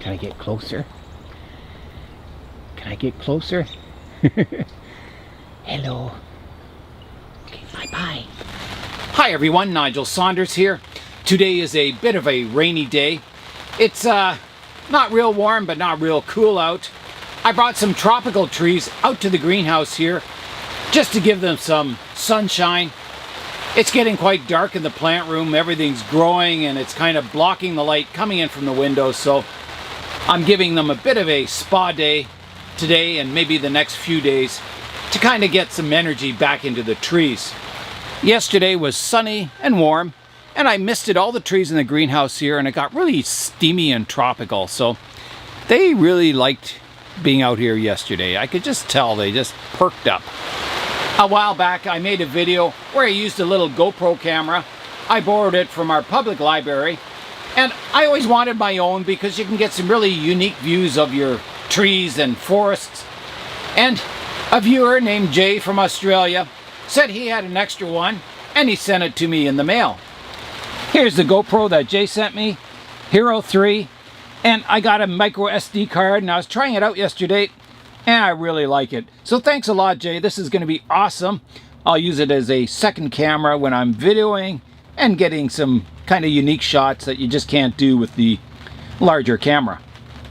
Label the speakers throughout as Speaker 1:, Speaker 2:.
Speaker 1: Can I get closer? Can I get closer? Hello. Okay, bye-bye. Hi everyone, Nigel Saunders here. Today is a bit of a rainy day. It's not real warm, but not real cool out. I brought some tropical trees out to the greenhouse here just to give them some sunshine. It's getting quite dark in the plant room. Everything's growing and it's kind of blocking the light coming in from the windows, so I'm giving them a bit of a spa day today and maybe the next few days to kind of get some energy back into the trees. Yesterday was sunny and warm, and I misted all the trees in the greenhouse here, and it got really steamy and tropical, so they really liked being out here yesterday. I could just tell they just perked up. A while back I made a video where I used a little GoPro camera. I borrowed it from our public library, and I always wanted my own because you can get some really unique views of your trees and forests. And a viewer named Jay from Australia said he had an extra one, and he sent it to me in the mail. Here's the GoPro that Jay sent me, Hero 3, and I got a micro SD card, and I was trying it out yesterday, and I really like it. So thanks a lot, Jay. This is going to be awesome. I'll use it as a second camera when I'm videoing and getting some kind of unique shots that you just can't do with the larger camera.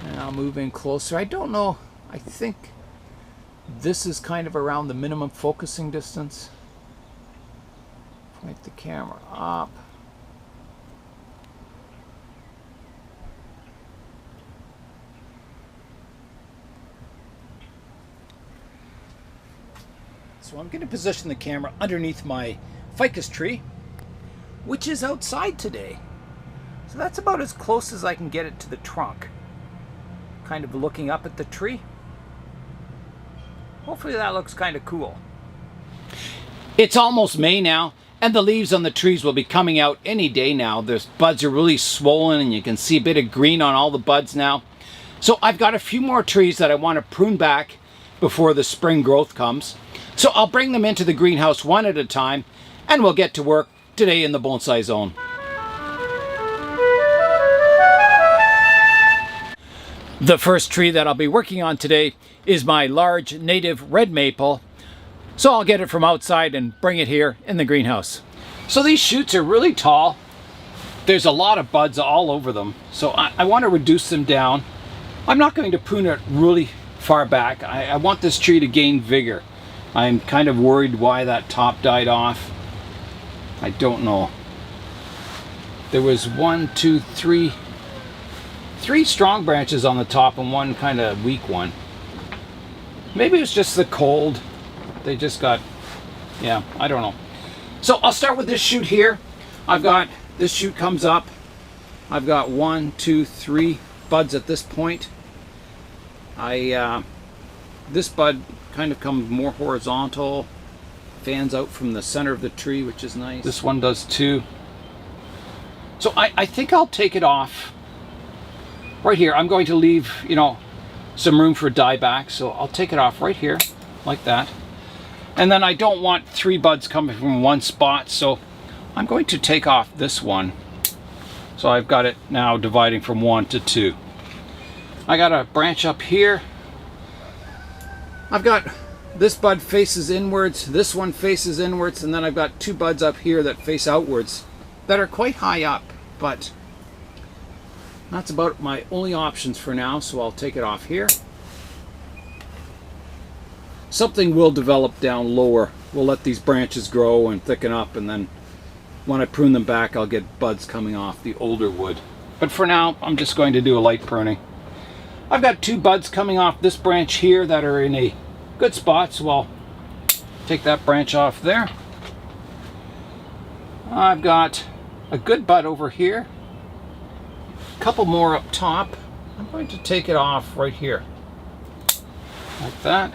Speaker 1: And I'll move in closer. I don't know. I think this is kind of around the minimum focusing distance. Point the camera up. So I'm going to position the camera underneath my ficus tree, which is outside today. So that's about as close as I can get it to the trunk. Kind of looking up at the tree. Hopefully that looks kind of cool. It's almost May now, and the leaves on the trees will be coming out any day now. The buds are really swollen, and you can see a bit of green on all the buds now. So I've got a few more trees that I want to prune back before the spring growth comes. So I'll bring them into the greenhouse one at a time, and we'll get to work today in the bonsai zone. The first tree that I'll be working on today is my large native red maple. So I'll get it from outside and bring it here in the greenhouse. So these shoots are really tall. There's a lot of buds all over them. So I want to reduce them down. I'm not going to prune it really far back. I want this tree to gain vigor. I'm kind of worried why that top died off. I don't know. There was three strong branches on the top and one kind of weak one. Maybe it's just the cold. They just got, yeah, I don't know. So I'll start with this shoot here. I've got, this shoot comes up. I've got 1, 2, 3 buds at this point. This bud kind of comes more horizontal, fans out from the center of the tree, which is nice. This one does too. So I think I'll take it off right here. I'm going to leave, some room for dieback, so I'll take it off right here, like that. And then I don't want 3 buds coming from one spot, so I'm going to take off this one. So I've got it now dividing from 1 to 2. I got a branch up here. I've got this bud faces inwards, this one faces inwards, and then I've got 2 buds up here that face outwards that are quite high up, but that's about my only options for now, so I'll take it off here. Something will develop down lower. We'll let these branches grow and thicken up, and then when I prune them back, I'll get buds coming off the older wood. But for now, I'm just going to do a light pruning. I've got 2 buds coming off this branch here that are in a good spot, so I'll take that branch off there. I've got a good bud over here. A couple more up top. I'm going to take it off right here. Like that.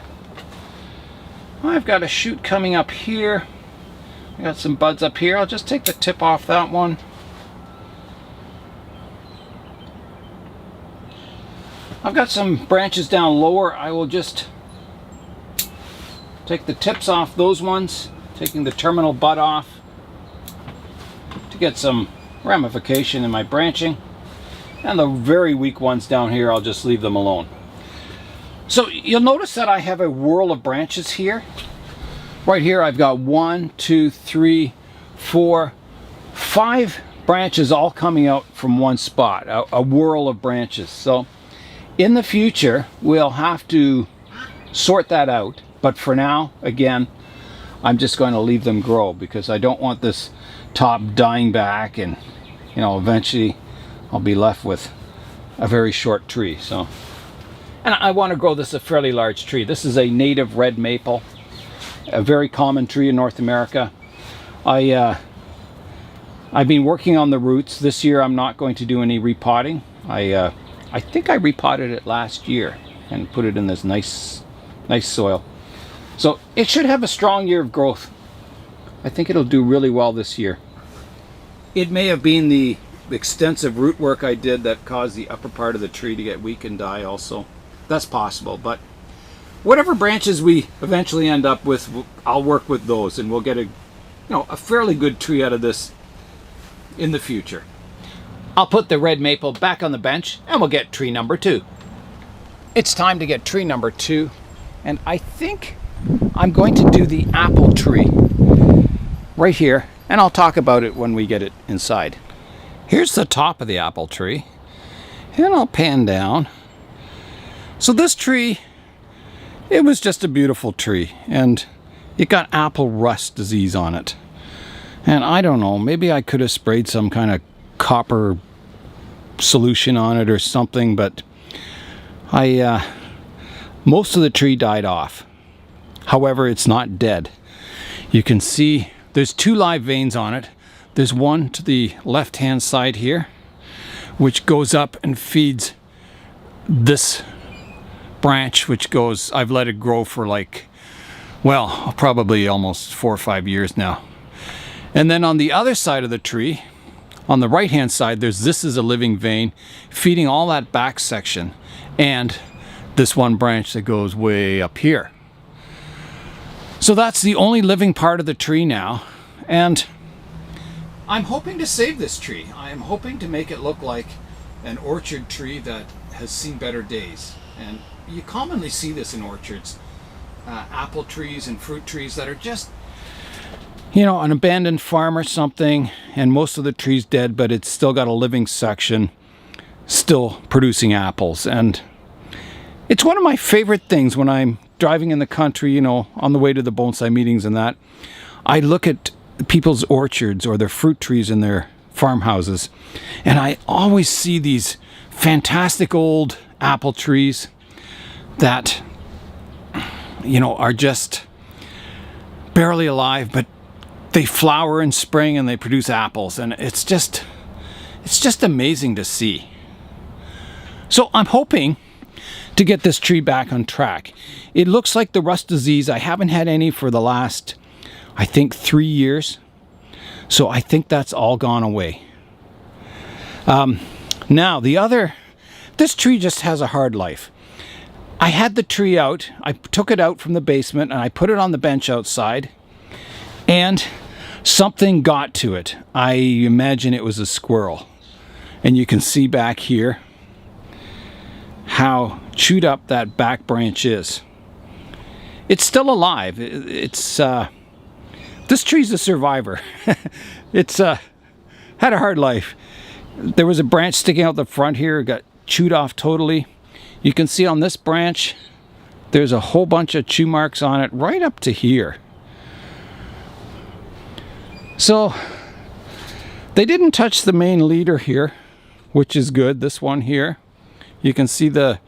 Speaker 1: I've got a shoot coming up here. I got some buds up here. I'll just take the tip off that one. I've got some branches down lower. I will just take the tips off those ones, taking the terminal bud off to get some ramification in my branching. And the very weak ones down here, I'll just leave them alone. So you'll notice that I have a whorl of branches here. Right here I've got 1, 2, 3, 4, 5 branches all coming out from one spot. A whorl of branches. So in the future we'll have to sort that out. But for now, again, I'm just going to leave them grow because I don't want this top dying back and, you know, eventually I'll be left with a very short tree. So, and I want to grow this a fairly large tree. This is a native red maple, a very common tree in North America. I've been working on the roots. This year I'm not going to do any repotting. I think I repotted it last year and put it in this nice soil. So it should have a strong year of growth. I think it'll do really well this year. It may have been the extensive root work I did that caused the upper part of the tree to get weak and die also. That's possible, but whatever branches we eventually end up with, I'll work with those and we'll get a fairly good tree out of this in the future. I'll put the red maple back on the bench and we'll get tree number 2. It's time to get tree number 2, and I think I'm going to do the apple tree right here, and I'll talk about it when we get it inside. Here's the top of the apple tree, and I'll pan down. So this tree, it was just a beautiful tree, and it got apple rust disease on it. And I don't know, maybe I could have sprayed some kind of copper solution on it or something, but most of the tree died off. However, it's not dead. You can see there's 2 live veins on it. There's one to the left hand side here, which goes up and feeds this branch, which goes, I've let it grow for probably almost 4 or 5 years now. And then on the other side of the tree, on the right hand side, this is a living vein feeding all that back section and this one branch that goes way up here. So that's the only living part of the tree now, and I'm hoping to save this tree. I am hoping to make it look like an orchard tree that has seen better days. And you commonly see this in orchards, apple trees and fruit trees that are just, an abandoned farm or something, and most of the tree's dead, but it's still got a living section still producing apples. And it's one of my favorite things when I'm driving in the country, on the way to the bonsai meetings and that. I look at people's orchards or their fruit trees in their farmhouses, and I always see these fantastic old apple trees that, are just barely alive, but they flower in spring and they produce apples, and it's just amazing to see. So I'm hoping to get this tree back on track. It looks like the rust disease, I haven't had any for the last, I think, 3 years. So I think that's all gone away. Now this tree just has a hard life. I had the tree out, I took it out from the basement and I put it on the bench outside, and something got to it. I imagine it was a squirrel. And you can see back here how chewed up that back branch is. It's still alive. This tree's a survivor. It's had a hard life. There was a branch sticking out the front here, it got chewed off totally. You can see on this branch there's a whole bunch of chew marks on it right up to here. So they didn't touch the main leader here, which is good. This one here, you can see the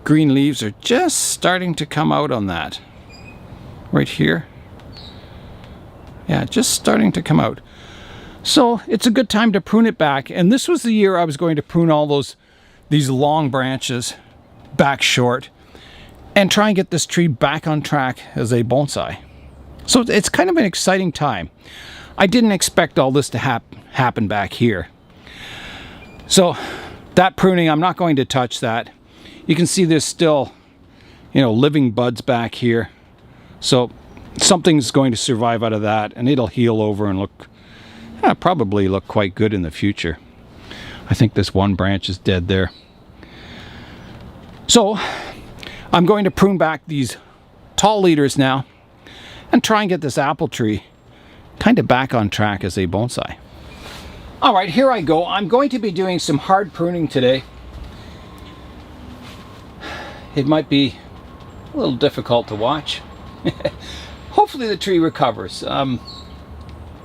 Speaker 1: green leaves are just starting to come out on that. Right here. Yeah, just starting to come out. So it's a good time to prune it back. And this was the year I was going to prune all these long branches back short and try and get this tree back on track as a bonsai. So it's kind of an exciting time. I didn't expect all this to happen back here. So that pruning, I'm not going to touch that. You can see there's still, living buds back here. So something's going to survive out of that, and it'll heal over and probably look quite good in the future. I think this one branch is dead there. So I'm going to prune back these tall leaders now and try and get this apple tree kind of back on track as a bonsai. All right, here I go. I'm going to be doing some hard pruning today. It might be a little difficult to watch. Hopefully the tree recovers.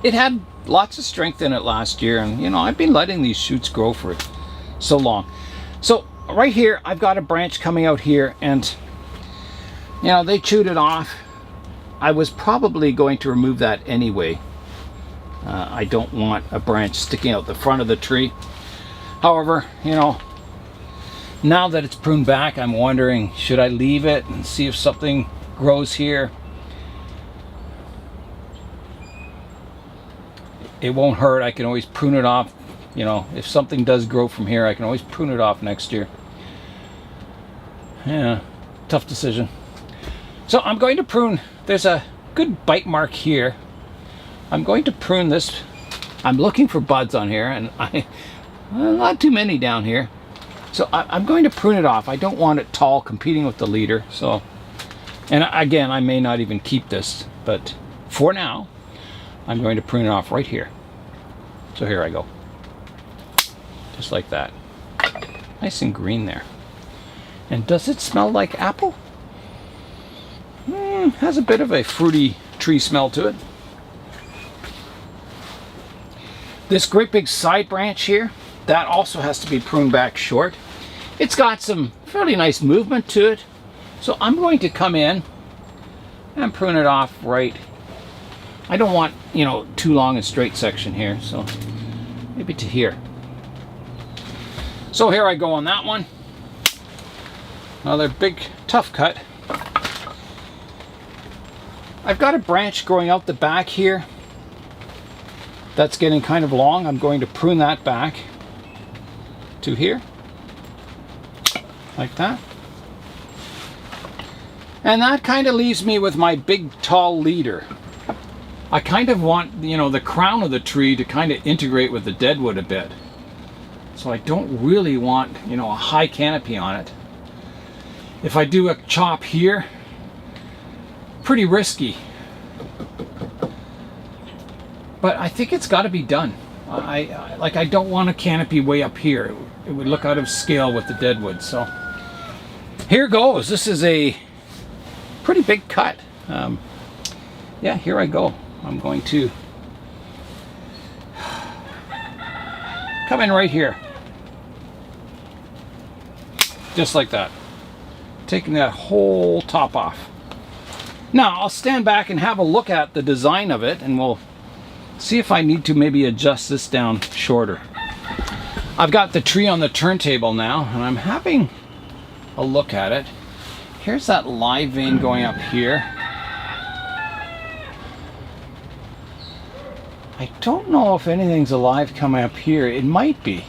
Speaker 1: It had lots of strength in it last year, and you know, I've been letting these shoots grow for so long. So right here I've got a branch coming out here, and you know, they chewed it off. I was probably going to remove that anyway. I don't want a branch sticking out the front of the tree. However, you know, now that it's pruned back, I'm wondering, should I leave it and see if something grows here? It won't hurt. I can always prune it off. You know, if something does grow from here, I can always prune it off next year. Yeah, tough decision. So I'm going to prune. There's a good bite mark here. I'm going to prune this. I'm looking for buds on here, and not too many down here. So I'm going to prune it off. I don't want it tall competing with the leader. So, and again, I may not even keep this, but for now, I'm going to prune it off right here. So here I go. Just like that. Nice and green there. And does it smell like apple? Has a bit of a fruity tree smell to it. This great big side branch here, that also has to be pruned back short. It's got some fairly nice movement to it. So I'm going to come in and prune it off right. I don't want, you know, too long a straight section here, so maybe to here. So here I go on that one. Another big tough cut. I've got a branch growing out the back here that's getting kind of long. I'm going to prune that back to here, like that. And that kind of leaves me with my big tall leader. I kind of want, you know, the crown of the tree to kind of integrate with the deadwood a bit. So I don't really want, you know, a high canopy on it. If I do a chop here, pretty risky. But I think it's got to be done. I don't want a canopy way up here. It would look out of scale with the deadwood. So here goes. This is a pretty big cut. Yeah, here I go. I'm going to come in right here. Just like that. Taking that whole top off. Now I'll stand back and have a look at the design of it, and we'll see if I need to maybe adjust this down shorter. I've got the tree on the turntable now, and I'm having a look at it. Here's that live vein going up here. I don't know if anything's alive coming up here. It might be.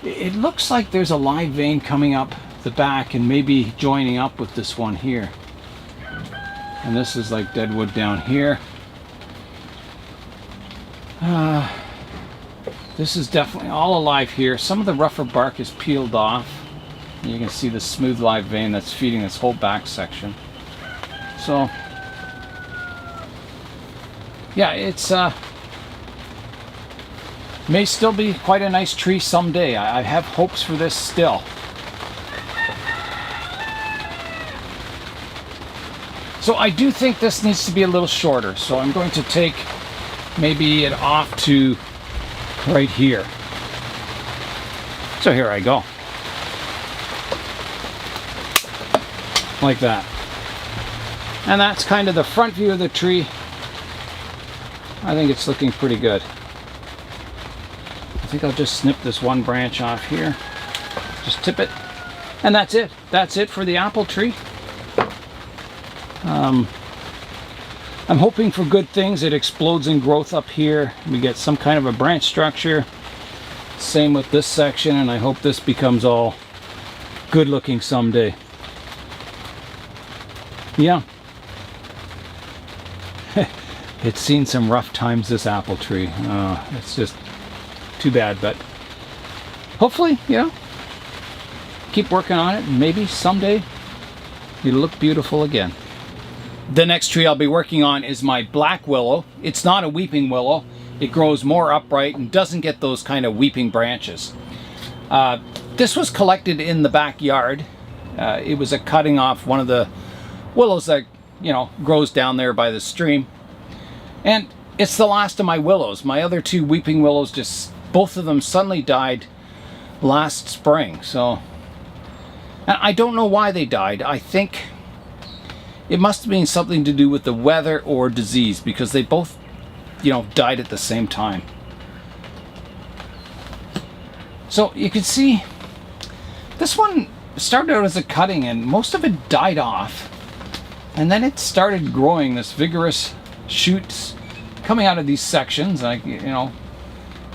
Speaker 1: It looks like there's a live vein coming up the back and maybe joining up with this one here. And this is like deadwood down here. This is definitely all alive here. Some of the rougher bark is peeled off. And you can see the smooth live vein that's feeding this whole back section. So yeah, it's may still be quite a nice tree someday. I have hopes for this still. So I do think this needs to be a little shorter. So I'm going to take maybe it off to right here. So here I go. Like that. And that's kind of the front view of the tree. I think it's looking pretty good. I think I'll just snip this one branch off here. Just tip it. And that's it. That's it for the apple tree. I'm hoping for good things. It explodes in growth up here. We get some kind of a branch structure. Same with this section, and I hope this becomes all good looking someday. Yeah. It's seen some rough times, this apple tree. It's just too bad, but hopefully, you know, keep working on it, and maybe someday it'll look beautiful again. The next tree I'll be working on is my Black Willow. It's not a weeping willow. It grows more upright and doesn't get those kind of weeping branches. This was collected in the backyard. It was a cutting off one of the willows that, you know, grows down there by the stream. And it's the last of my willows. My other two weeping willows, just both of them suddenly died last spring. So, and I don't know why they died. I think it must have been something to do with the weather or disease, because they both, you know, died at the same time. So you can see this one started out as a cutting and most of it died off, and then it started growing this vigorous shoots coming out of these sections, like, you know,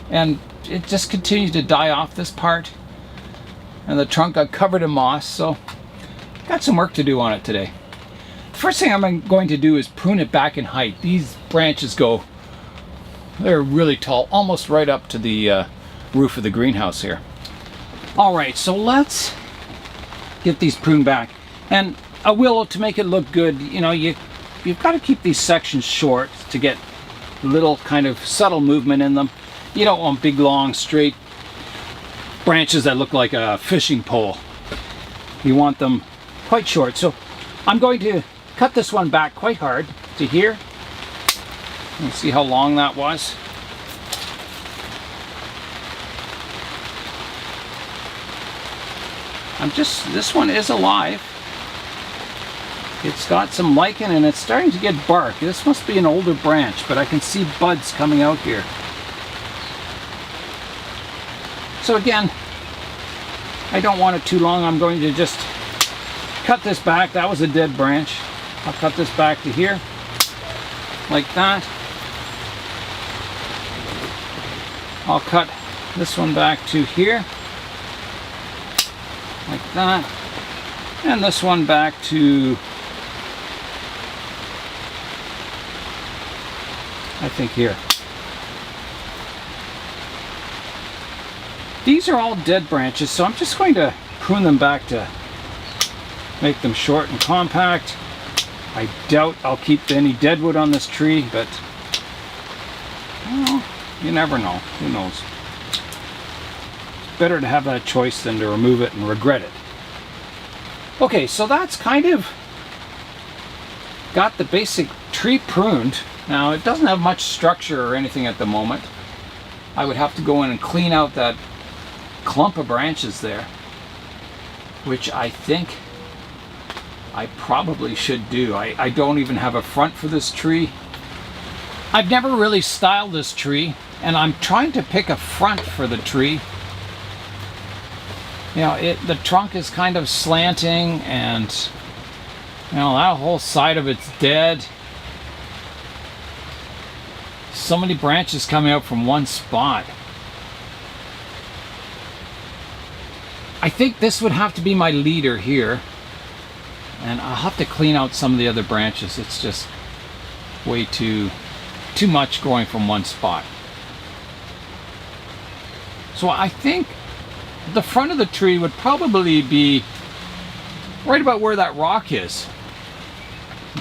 Speaker 1: and it just continued to die off this part, and the trunk got covered in moss. So got some work to do on it today. The first thing I'm going to do is prune it back in height. These branches go, they're really tall, almost right up to the roof of the greenhouse here. All right, so let's get these pruned back. And a willow, to make it look good, you know, you've got to keep these sections short to get little kind of subtle movement in them. You don't want big, long, straight branches that look like a fishing pole. You want them quite short. So I'm going to cut this one back quite hard to here. You see how long that was? This one is alive. It's got some lichen and it's starting to get bark. This must be an older branch, but I can see buds coming out here. So again, I don't want it too long. I'm going to just cut this back. That was a dead branch. I'll cut this back to here, like that. I'll cut this one back to here, like that, and this one back to, I think, here. These are all dead branches, so I'm just going to prune them back to make them short and compact. I doubt I'll keep any deadwood on this tree, but well, you never know. Who knows? It's better to have that choice than to remove it and regret it. Okay, so that's kind of got the basic tree pruned. Now, it doesn't have much structure or anything at the moment. I would have to go in and clean out that clump of branches there, which I think I probably should do. I don't even have a front for this tree. I've never really styled this tree, and I'm trying to pick a front for the tree. You know, the trunk is kind of slanting, and you know, that whole side of it's dead. So many branches coming out from one spot. I think this would have to be my leader here, and I'll have to clean out some of the other branches. It's just way too much going from one spot. So I think the front of the tree would probably be right about where that rock is.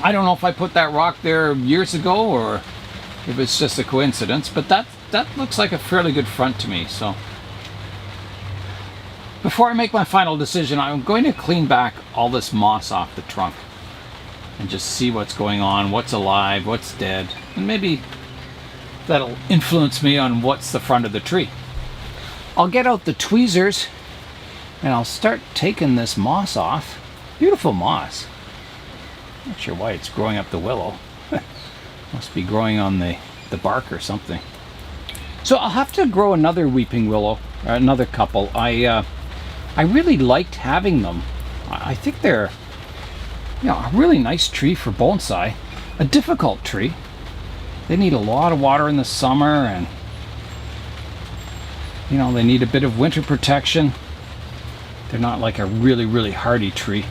Speaker 1: I don't know if I put that rock there years ago or if it's just a coincidence, but that looks like a fairly good front to me. So before I make my final decision, I'm going to clean back all this moss off the trunk and just see what's going on, what's alive, what's dead, and maybe that'll influence me on what's the front of the tree. I'll get out the tweezers and I'll start taking this moss off. Beautiful moss. Not sure why it's growing up the willow. Must be growing on the bark or something. So I'll have to grow another weeping willow, or another couple. I really liked having them. I think they're, you know, a really nice tree for bonsai. A difficult tree. They need a lot of water in the summer, and you know, they need a bit of winter protection. They're not like a really, really hardy tree.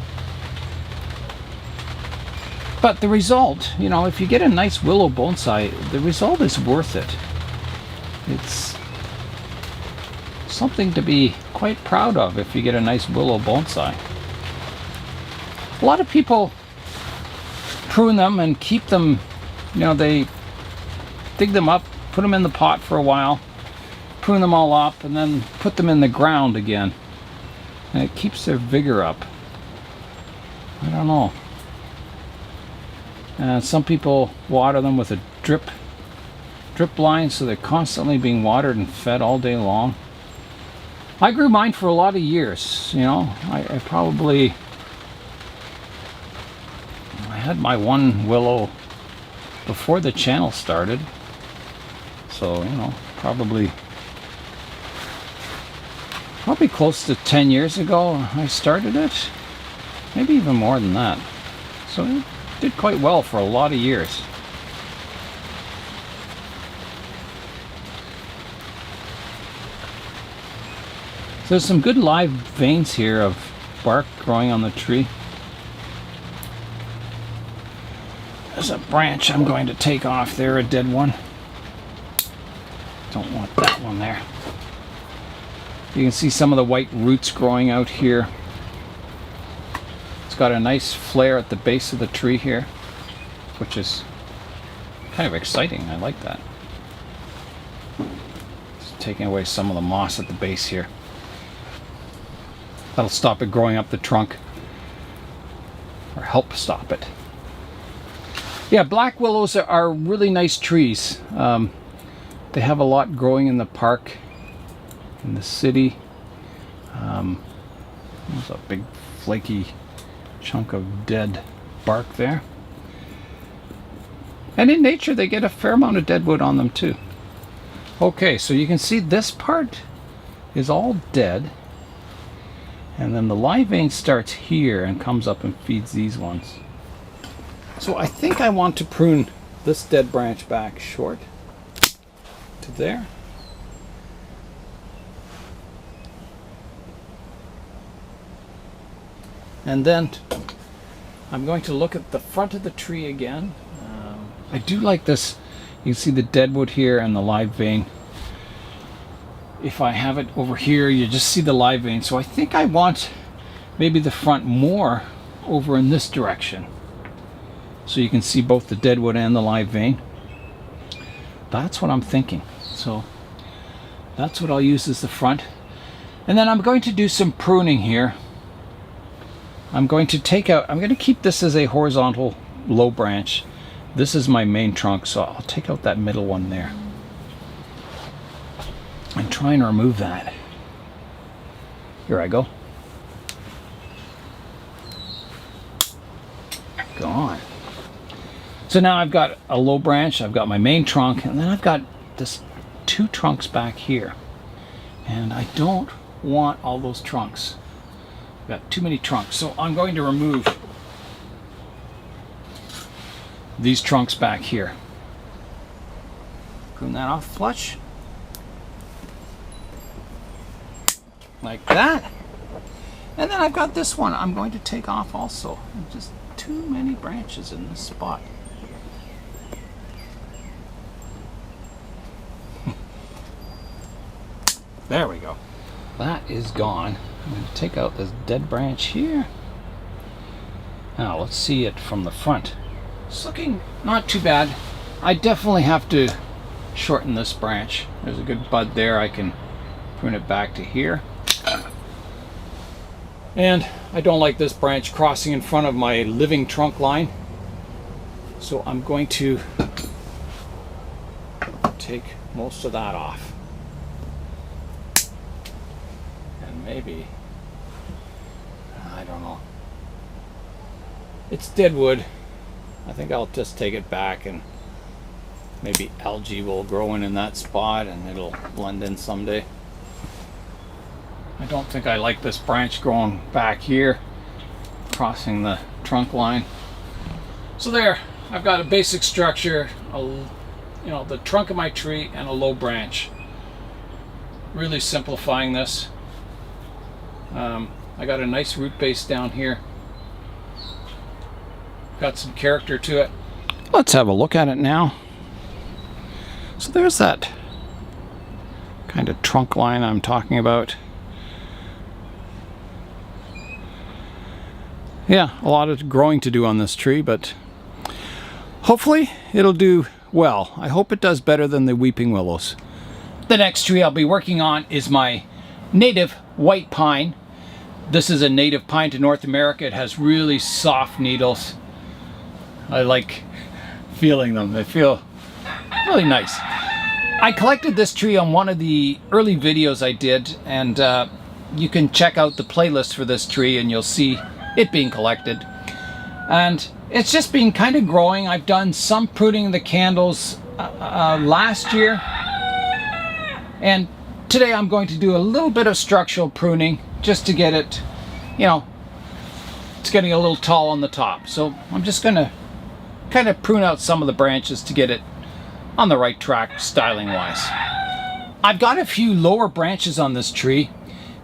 Speaker 1: But the result, you know, if you get a nice willow bonsai, the result is worth it. It's something to be quite proud of if you get a nice willow bonsai. A lot of people prune them and keep them, you know, they dig them up, put them in the pot for a while, prune them all up, and then put them in the ground again. And it keeps their vigor up. I don't know. Some people water them with a drip line, so they're constantly being watered and fed all day long. I grew mine for a lot of years, you know. I had my one willow before the channel started. So, you know, probably close to 10 years ago I started it. Maybe even more than that. So it did quite well for a lot of years. So there's some good live veins here of bark growing on the tree. There's a branch I'm going to take off there, a dead one. Don't want that one there. You can see some of the white roots growing out here. It's got a nice flare at the base of the tree here, which is kind of exciting. I like that. Just taking away some of the moss at the base here. That'll stop it growing up the trunk, or help stop it. Yeah, black willows are really nice trees. They have a lot growing in the park, in the city. There's a big flaky chunk of dead bark there. And in nature they get a fair amount of dead wood on them too. Okay, so you can see this part is all dead. And then the live vein starts here and comes up and feeds these ones. So I think I want to prune this dead branch back short to there. And then I'm going to look at the front of the tree again. I do like this. You can see the dead wood here and the live vein. If I have it over here, you just see the live vein. So I think I want maybe the front more over in this direction, so you can see both the dead wood and the live vein. That's what I'm thinking. So that's what I'll use as the front. And then I'm going to do some pruning here. I'm going to keep this as a horizontal low branch. This is my main trunk, so I'll take out that middle one there and try and remove that. Here I go. Gone. So now I've got a low branch, I've got my main trunk, and then I've got this two trunks back here. And I don't want all those trunks. I've got too many trunks. So I'm going to remove these trunks back here. Prune that off flush. Like that. And then I've got this one I'm going to take off also. Just too many branches in this spot. There we go. That is gone. I'm going to take out this dead branch here. Now let's see it from the front. It's looking not too bad. I definitely have to shorten this branch. There's a good bud there. I can prune it back to here. And I don't like this branch crossing in front of my living trunk line. So I'm going to take most of that off. And maybe, I don't know. It's dead wood. I think I'll just take it back, and maybe algae will grow in that spot and it'll blend in someday. I don't think I like this branch growing back here, crossing the trunk line. So there, I've got a basic structure, the trunk of my tree and a low branch. Really simplifying this. I got a nice root base down here. got some character to it. Let's have a look at it now. So there's that kind of trunk line I'm talking about. Yeah, a lot of growing to do on this tree, but hopefully it'll do well. I hope it does better than the weeping willows. The next tree I'll be working on is my native white pine. This is a native pine to North America. It has really soft needles. I like feeling them. They feel really nice. I collected this tree on one of the early videos I did, and you can check out the playlist for this tree and you'll see it being collected. And it's just been kind of growing. I've done some pruning of the candles last year, and today I'm going to do a little bit of structural pruning just to get it, you know, it's getting a little tall on the top. So I'm just going to kind of prune out some of the branches to get it on the right track styling wise. I've got a few lower branches on this tree,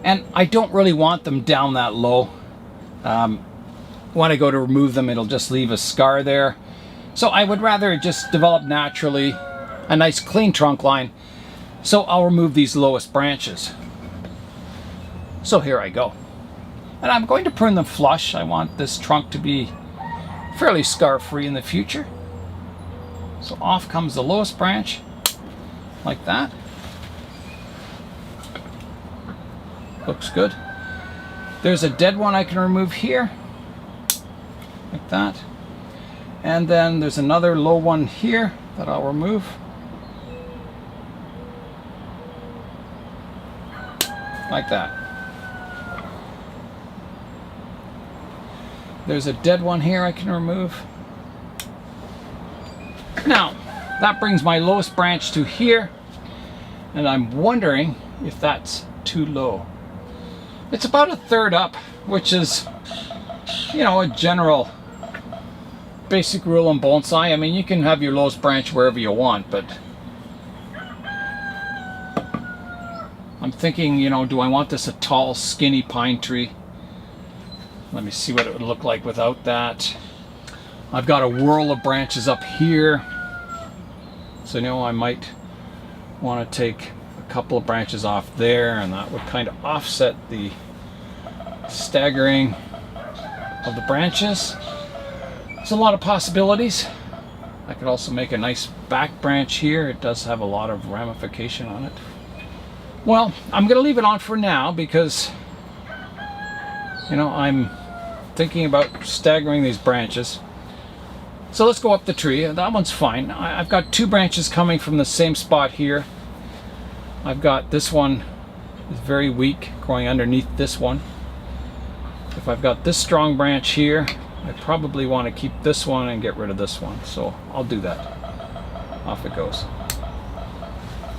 Speaker 1: and I don't really want them down that low. When I go to remove them, it'll just leave a scar there. So I would rather just develop naturally a nice clean trunk line. So I'll remove these lowest branches. So here I go. And I'm going to prune them flush. I want this trunk to be fairly scar-free in the future. So off comes the lowest branch, like that. Looks good. There's a dead one I can remove here, like that. And then there's another low one here that I'll remove. Like that. There's a dead one here I can remove. Now, that brings my lowest branch to here, and I'm wondering if that's too low. It's about a third up, which is, you know, a general basic rule in bonsai. I mean, you can have your lowest branch wherever you want, but I'm thinking, you know, do I want this a tall, skinny pine tree? Let me see what it would look like without that. I've got a whirl of branches up here, so, you know, I might want to take a couple of branches off there, and that would kind of offset the staggering of the branches. There's a lot of possibilities. I could also make a nice back branch here. It does have a lot of ramification on it. Well, I'm going to leave it on for now because, you know, I'm thinking about staggering these branches. So let's go up the tree. That one's fine. I've got two branches coming from the same spot here. I've got this one is very weak growing underneath this one. If I've got this strong branch here, I probably want to keep this one and get rid of this one. So I'll do that. Off it goes.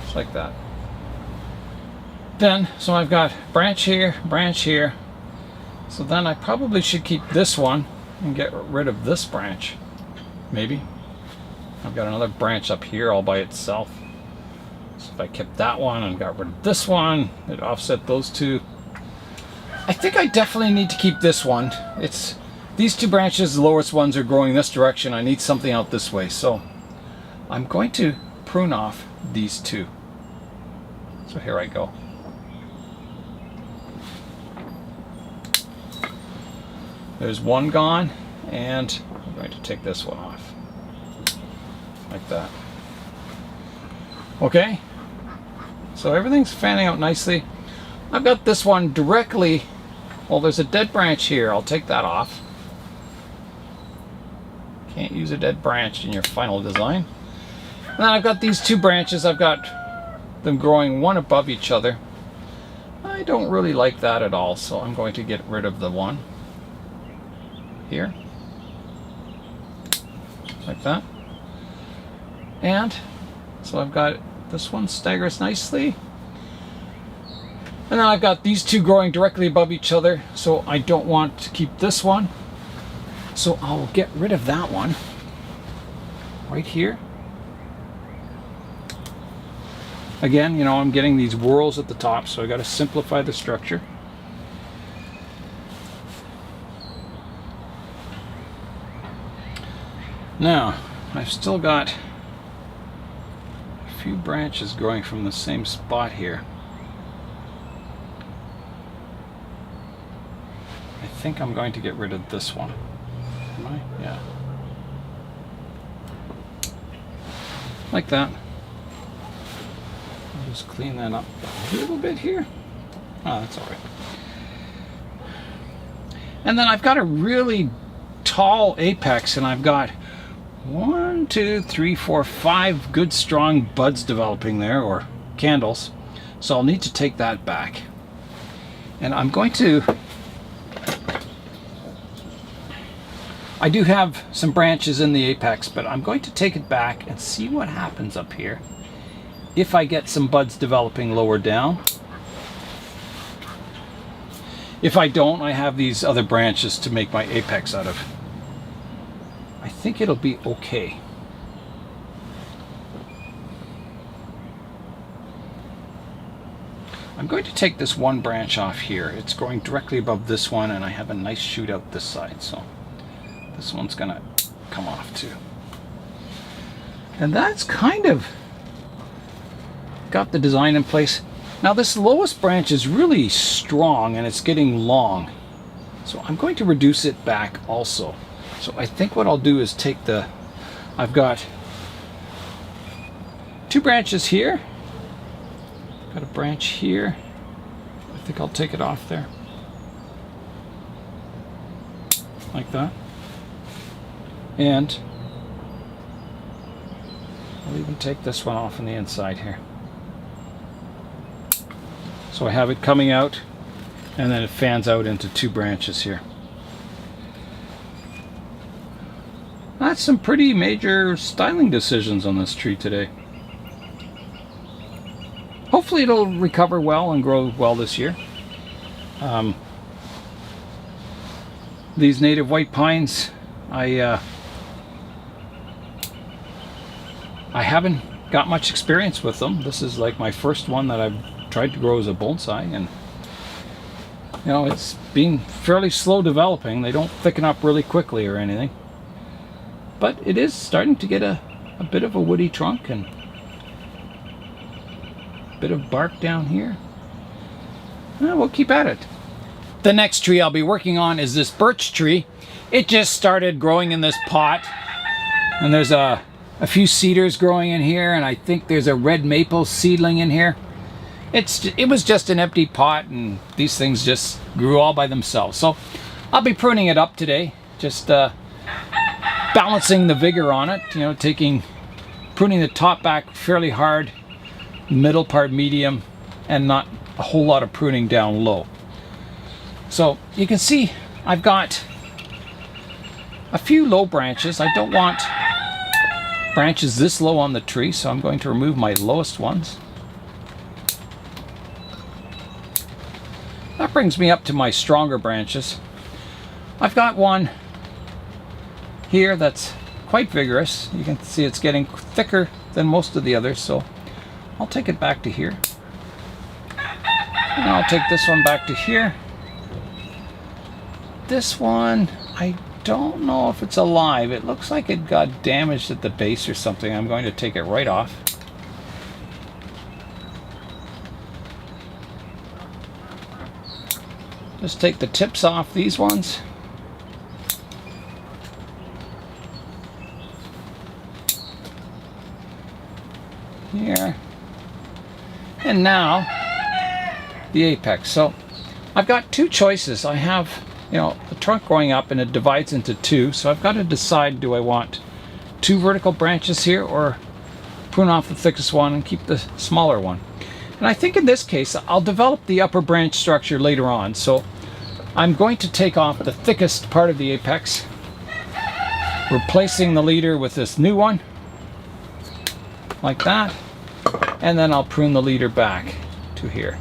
Speaker 1: Just like that. Then, so I've got branch here, branch here. So then I probably should keep this one and get rid of this branch. Maybe. I've got another branch up here all by itself. So if I kept that one and got rid of this one, it'd offset those two. I think I definitely need to keep this one. It's these two branches, the lowest ones, are growing this direction. I need something out this way. So I'm going to prune off these two. So here I go. There's one gone, and I'm going to take this one off. Like that. Okay, so everything's fanning out nicely. I've got this one directly, well, there's a dead branch here. I'll take that off. Can't use a dead branch in your final design. And then I've got these two branches. I've got them growing one above each other. I don't really like that at all, so I'm going to get rid of the one here, like that. And so I've got this one staggers nicely, and then I've got these two growing directly above each other, so I don't want to keep this one, so I'll get rid of that one right here. Again, you know, I'm getting these whorls at the top, so I got to simplify the structure. Now, I've still got a few branches growing from the same spot here. I think I'm going to get rid of this one. Am I? Yeah. Like that. I'll just clean that up a little bit here. Oh, that's all right. And then I've got a really tall apex, and I've got 1, 2, 3, 4, 5 good strong buds developing there, or candles. So I'll need to take that back. And I'm going to... I do have some branches in the apex, but I'm going to take it back and see what happens up here if I get some buds developing lower down. If I don't, I have these other branches to make my apex out of. I think it'll be okay. I'm going to take this one branch off here. It's growing directly above this one, and I have a nice shoot out this side, so this one's gonna come off too. And that's kind of got the design in place. Now this lowest branch is really strong and it's getting long. So I'm going to reduce it back also. So I think what I'll do is take the, I've got 2 branches here. Got a branch here. I think I'll take it off there. Like that. And I'll even take this one off on the inside here. So I have it coming out, and then it fans out into 2 branches here. That's some pretty major styling decisions on this tree today. Hopefully it'll recover well and grow well this year. These native white pines, I haven't got much experience with them. This is like my first one that I've tried to grow as a bonsai, and you know, it's been fairly slow developing. They don't thicken up really quickly or anything, but it is starting to get a bit of a woody trunk and a bit of bark down here. We'll keep at it. The next tree I'll be working on is this birch tree. It just started growing in this pot, and there's a few cedars growing in here, and I think there's a red maple seedling in here. It was just an empty pot, and these things just grew all by themselves. So I'll be pruning it up today, just balancing the vigor on it, you know, pruning the top back fairly hard, middle part medium, and not a whole lot of pruning down low. So you can see I've got a few low branches. I don't want branches this low on the tree, so I'm going to remove my lowest ones. That brings me up to my stronger branches. I've got one here that's quite vigorous. You can see it's getting thicker than most of the others, so I'll take it back to here. And I'll take this one back to here. This one, I don't know if it's alive. It looks like it got damaged at the base or something. I'm going to take it right off. Just take the tips off these ones. Here. And now the apex. So I've got 2 choices. I have, you know, the trunk going up and it divides into 2. So I've got to decide, do I want 2 vertical branches here or prune off the thickest one and keep the smaller one? And I think in this case, I'll develop the upper branch structure later on. So I'm going to take off the thickest part of the apex, replacing the leader with this new one, like that. And then I'll prune the leader back to here,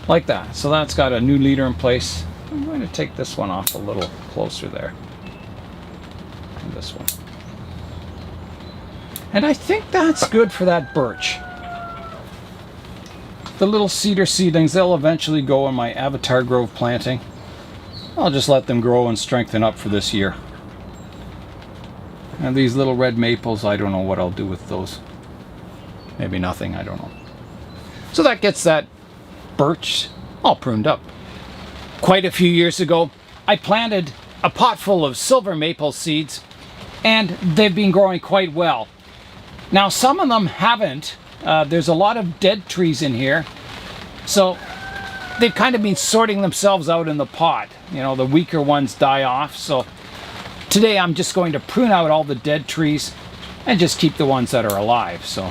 Speaker 1: like that. So that's got a new leader in place. I'm going to take this one off a little closer there. And this one. And I think that's good for that birch. The little cedar seedlings, they'll eventually go in my Avatar Grove planting. I'll just let them grow and strengthen up for this year. And these little red maples, I don't know what I'll do with those. Maybe nothing, I don't know. So that gets that birch all pruned up. Quite a few years ago, I planted a pot full of silver maple seeds, and they've been growing quite well. Now some of them haven't. There's a lot of dead trees in here, so they've kind of been sorting themselves out in the pot. You know, the weaker ones die off, so today I'm just going to prune out all the dead trees and just keep the ones that are alive. So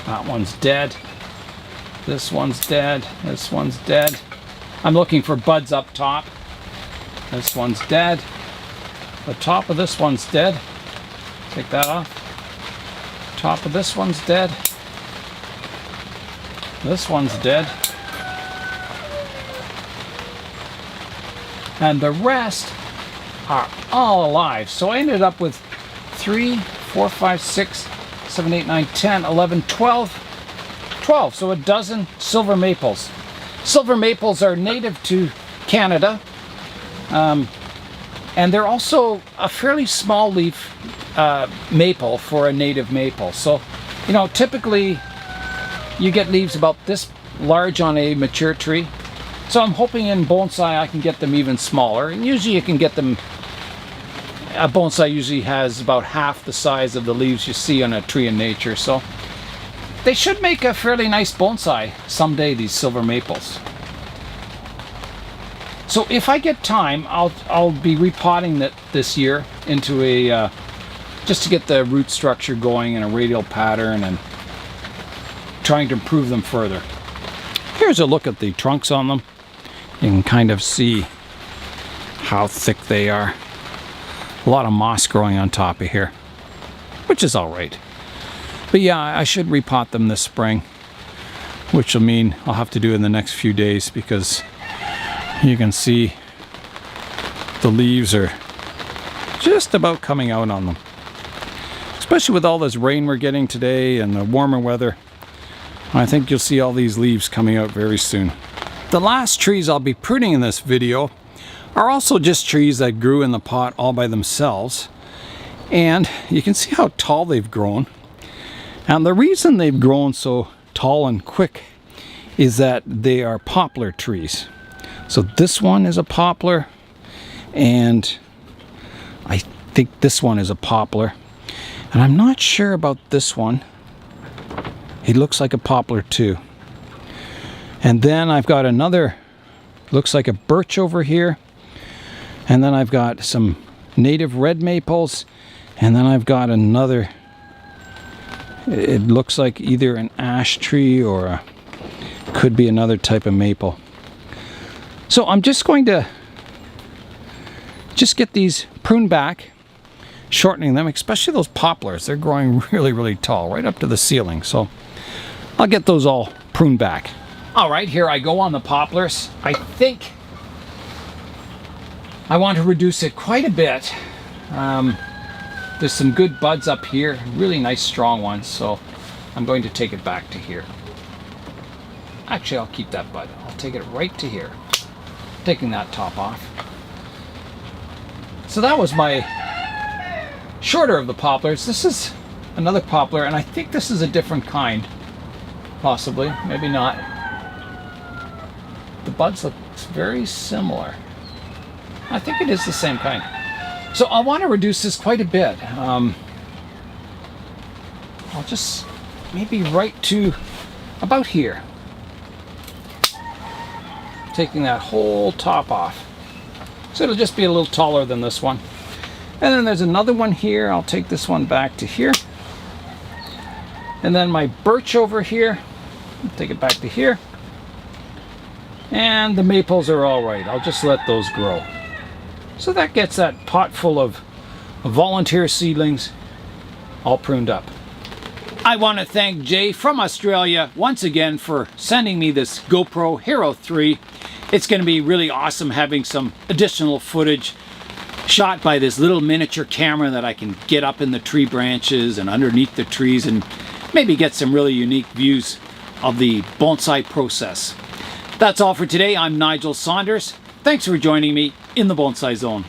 Speaker 1: that one's dead. This one's dead. This one's dead. I'm looking for buds up top. This one's dead. The top of this one's dead. Take that off. Top of this one's dead. This one's dead. And the rest are all alive. So I ended up with 3, 4, 5, 6, 7, 8, 9, 10, 11, 12. 12, so a dozen silver maples. Silver maples are native to Canada, and they're also a fairly small leaf maple for a native maple. So, you know, typically you get leaves about this large on a mature tree. So I'm hoping in bonsai I can get them even smaller, and usually you can get them, a bonsai usually has about half the size of the leaves you see on a tree in nature. So they should make a fairly nice bonsai someday, these silver maples. So if I get time, I'll be repotting that this year into a, just to get the root structure going in a radial pattern and trying to improve them further. Here's a look at the trunks on them. You can kind of see how thick they are. A lot of moss growing on top of here, which is all right. But yeah, I should repot them this spring, which will mean I'll have to do it in the next few days, because you can see the leaves are just about coming out on them. Especially with all this rain we're getting today and the warmer weather, I think you'll see all these leaves coming out very soon. The last trees I'll be pruning in this video are also just trees that grew in the pot all by themselves. And you can see how tall they've grown. And the reason they've grown so tall and quick is that they are poplar trees. So this one is a poplar, and I think this one is a poplar. And I'm not sure about this one. He looks like a poplar too. And then I've got another, looks like a birch over here. And then I've got some native red maples. And then I've got another, it looks like either an ash tree or could be another type of maple. So I'm just going to just get these pruned back, shortening them, especially those poplars. They're growing really, really tall, right up to the ceiling. So I'll get those all pruned back. All right, here I go on the poplars. I think I want to reduce it quite a bit. There's some good buds up here, really nice strong ones, so I'm going to take it back to here. Actually, I'll keep that bud. I'll take it right to here. Taking that top off. So that was my shorter of the poplars. This is another poplar, and I think this is a different kind. Possibly, maybe not. The buds look very similar. I think it is the same kind. So I want to reduce this quite a bit. I'll just maybe right to about here. Taking that whole top off. So it'll just be a little taller than this one. And then there's another one here. I'll take this one back to here. And then my birch over here. I'll take it back to here. And the maples are all right. I'll just let those grow. So that gets that pot full of volunteer seedlings all pruned up. I want to thank Jay from Australia once again for sending me this GoPro Hero 3. It's going to be really awesome having some additional footage shot by this little miniature camera that I can get up in the tree branches and underneath the trees and maybe get some really unique views of the bonsai process. That's all for today. I'm Nigel Saunders. Thanks for joining me in the Bonsai Zone.